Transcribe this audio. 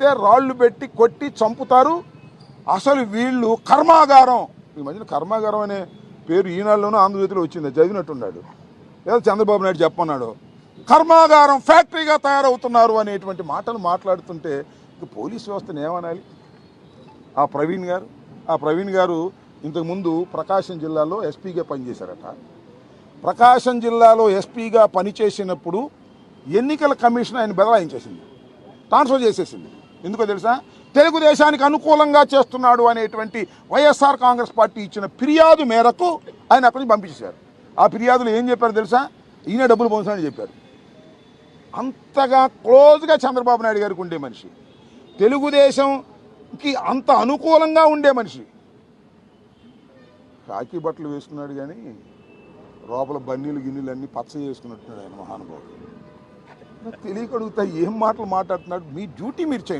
కనపడితే రాళ్ళు పెట్టి కొట్టి చంపుతారు. అసలు వీళ్ళు కర్మాగారం, ఈ మధ్యన కర్మాగారం అనే పేరు ఈనాడులోనూ ఆంధ్రజ్యోతిలో వచ్చింది, చదివినట్టున్నాడు, లేదా చంద్రబాబు నాయుడు చెప్పన్నాడు. కర్మాగారం ఫ్యాక్టరీగా తయారవుతున్నారు అనేటువంటి మాటలు మాట్లాడుతుంటే పోలీస్ వ్యవస్థను ఏమనాలి? ఆ ప్రవీణ్ గారు ఇంతకుముందు ప్రకాశం జిల్లాలో ఎస్పీగా పనిచేశారట. ప్రకాశం జిల్లాలో ఎస్పీగా పనిచేసినప్పుడు ఎన్నికల కమిషన్ ఆయన బదలాయించేసింది, ట్రాన్స్ఫర్ చేసేసింది. ఎందుకో తెలుసా? తెలుగుదేశానికి అనుకూలంగా చేస్తున్నాడు అనేటువంటి వైఎస్ఆర్ కాంగ్రెస్ పార్టీ ఇచ్చిన ఫిర్యాదు మేరకు ఆయన అక్కడి నుంచి పంపించేశారు. ఆ ఫిర్యాదులు ఏం చెప్పారు తెలుసా? ఈయన డబ్బులు పొందుతానని చెప్పారు. అంతగా క్లోజ్గా చంద్రబాబు నాయుడు గారికి ఉండే మనిషి, తెలుగుదేశంకి అంత అనుకూలంగా ఉండే మనిషి. కాకి బట్టలు వేసుకున్నాడు కానీ లోపల బన్నీలు గిన్నెలు అన్నీ పచ్చ చేసుకున్నట్టున్నాడు ఆయన మహానుభావుడు. నాకు తెలియక అడుగుతా, ఏం మాటలు మాట్లాడుతున్నాడు? మీ డ్యూటీ మీరు చేయండి.